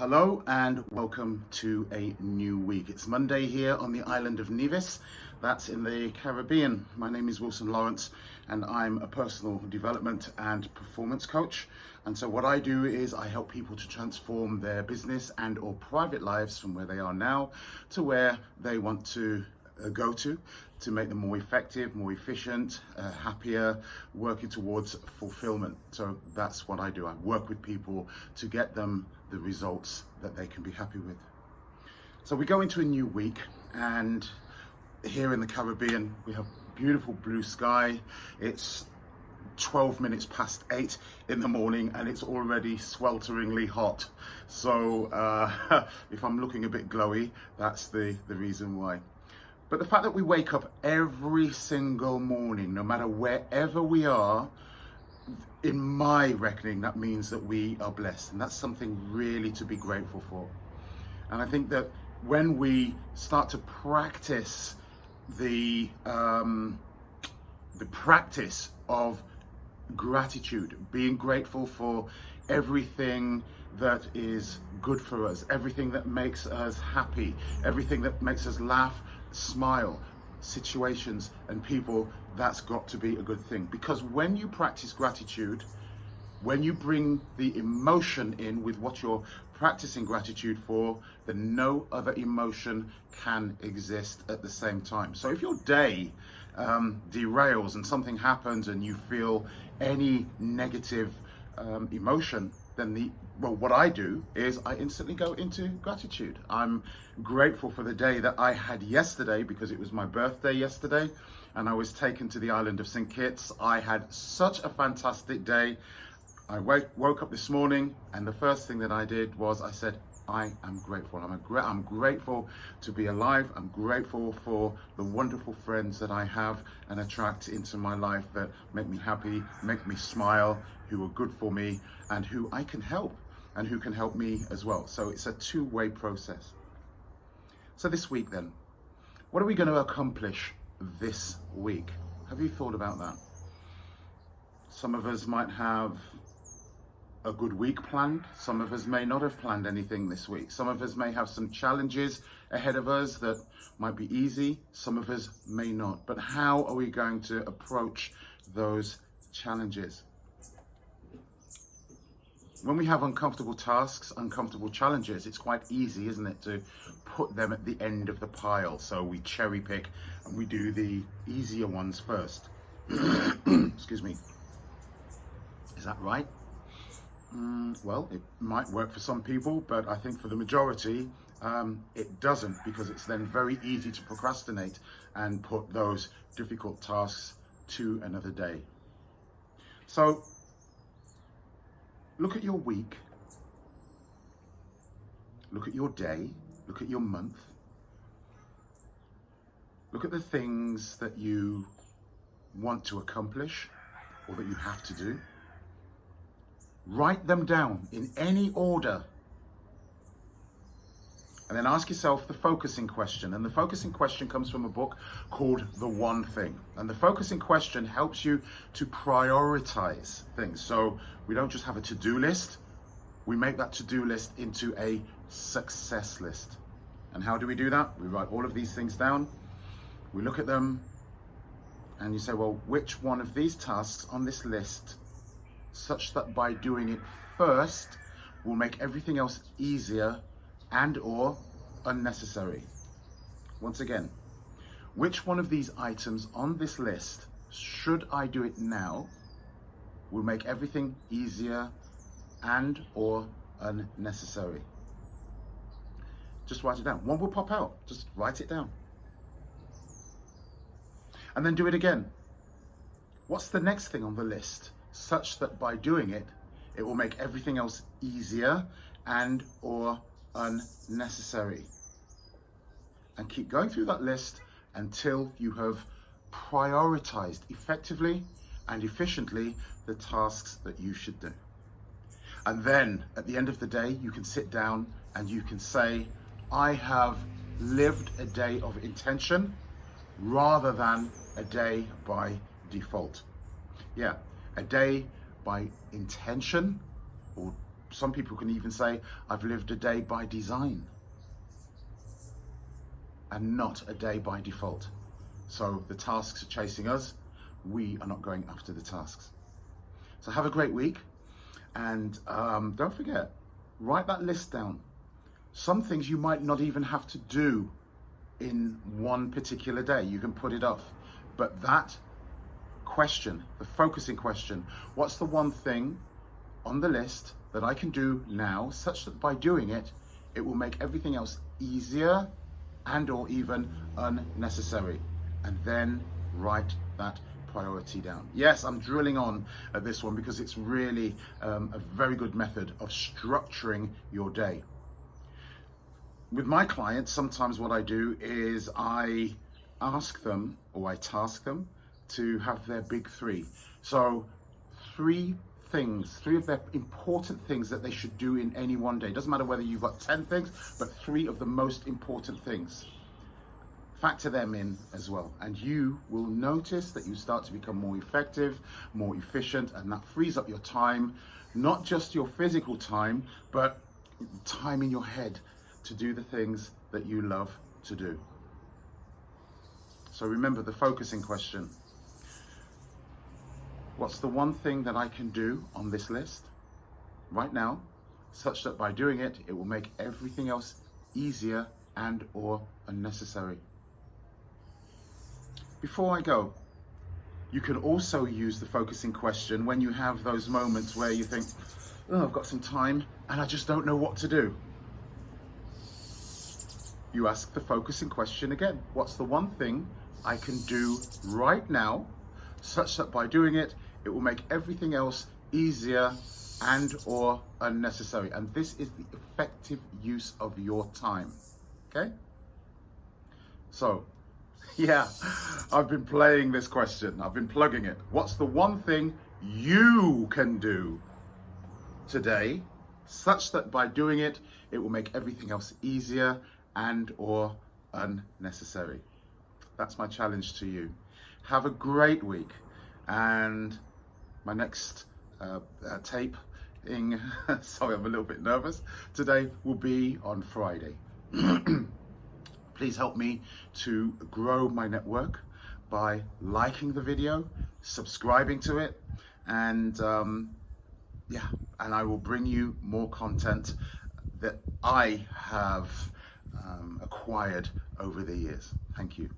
Hello and welcome to a new week. It's Monday here on the island of Nevis. That's in the Caribbean. My name is Wilson Lawrence and I'm a personal development and performance coach. And so what I do is I help people to transform their business and or private lives from where they are now to where they want to go to make them more effective, more efficient, happier, working towards fulfillment. So that's what I do. I work with people to get them the results that they can be happy with. So we go into a new week, and here in the Caribbean we have beautiful blue sky. It's 12 minutes past 8 in the morning and it's already swelteringly hot. So if I'm looking a bit glowy, that's the reason why. But the fact that we wake up every single morning, no matter wherever we are, in my reckoning, that means that we are blessed. And that's something really to be grateful for. And I think that when we start to practice the practice of gratitude, being grateful for everything that is good for us, everything that makes us happy, everything that makes us laugh, smile, situations and people, that's got to be a good thing. Because when you practice gratitude, when you bring the emotion in with what you're practicing gratitude for, then no other emotion can exist at the same time. So if your day derails and something happens and you feel any negative emotion, then what I do is I instantly go into gratitude. I'm grateful for the day that I had yesterday because it was my birthday yesterday and I was taken to the island of St. Kitts. I had such a fantastic day. I woke up this morning and the first thing that I did was I said, I am grateful. I'm grateful to be alive. I'm grateful for the wonderful friends that I have and attract into my life that make me happy, make me smile, who are good for me and who I can help and who can help me as well. So it's a two-way process. So this week then, what are we going to accomplish this week? Have you thought about that? Some of us might have a good week planned. Some of us may not have planned anything this week. Some of us may have some challenges ahead of us that might be easy. Some of us may not. But how are we going to approach those challenges? When we have uncomfortable tasks, uncomfortable challenges, it's quite easy, isn't it, to put them at the end of the pile. So we cherry pick and we do the easier ones first. Excuse me. Is that right? Well, it might work for some people, but I think for the majority, it doesn't, because it's then very easy to procrastinate and put those difficult tasks to another day. So look at your week, look at your day, look at your month, look at the things that you want to accomplish or that you have to do. Write them down in any order. And then ask yourself the focusing question. And the focusing question comes from a book called The One Thing. And the focusing question helps you to prioritize things. So we don't just have a to-do list. We make that to-do list into a success list. And how do we do that? We write all of these things down. We look at them and you say, well, which one of these tasks on this list, such that by doing it first will make everything else easier and or unnecessary? Once again, which one of these items on this list, should I do it now, will make everything easier and or unnecessary? Just write it down. One will pop out. Just write it down. And then do it again. What's the next thing on the list, such that by doing it, it will make everything else easier and or unnecessary? And keep going through that list until you have prioritized effectively and efficiently the tasks that you should do. And then at the end of the day, you can sit down and you can say, I have lived a day of intention rather than a day by default. Yeah, a day by intention or some people can even say, I've lived a day by design and not a day by default. So the tasks are chasing us. We are not going after the tasks. So have a great week. And don't forget, write that list down. Some things you might not even have to do in one particular day. You can put it off. But that question, the focusing question, what's the one thing on the list that I can do now, such that by doing it, it will make everything else easier and or even unnecessary? And then write that priority down. Yes, I'm drilling on at this one because it's really a very good method of structuring your day. With my clients, sometimes what I do is I ask them, or I task them, to have their big three. So three of their important things that they should do in any one day. Doesn't matter whether you've got 10 things, but 3 of the most important things. Factor them in as well, and you will notice that you start to become more effective, more efficient, and that frees up your time, not just your physical time, but time in your head to do the things that you love to do. So remember the focusing question. What's the one thing that I can do on this list right now, such that by doing it, it will make everything else easier and or unnecessary? Before I go, you can also use the focusing question when you have those moments where you think, oh, I've got some time and I just don't know what to do. You ask the focusing question again. What's the one thing I can do right now, such that by doing it, it will make everything else easier and or unnecessary? And this is the effective use of your time, okay? So, yeah, I've been playing this question. I've been plugging it. What's the one thing you can do today, such that by doing it, it will make everything else easier and or unnecessary? That's my challenge to you. Have a great week. And my next taping, sorry, I'm a little bit nervous, today will be on Friday. Please help me to grow my network by liking the video, subscribing to it, and yeah, and I will bring you more content that I have acquired over the years. Thank you.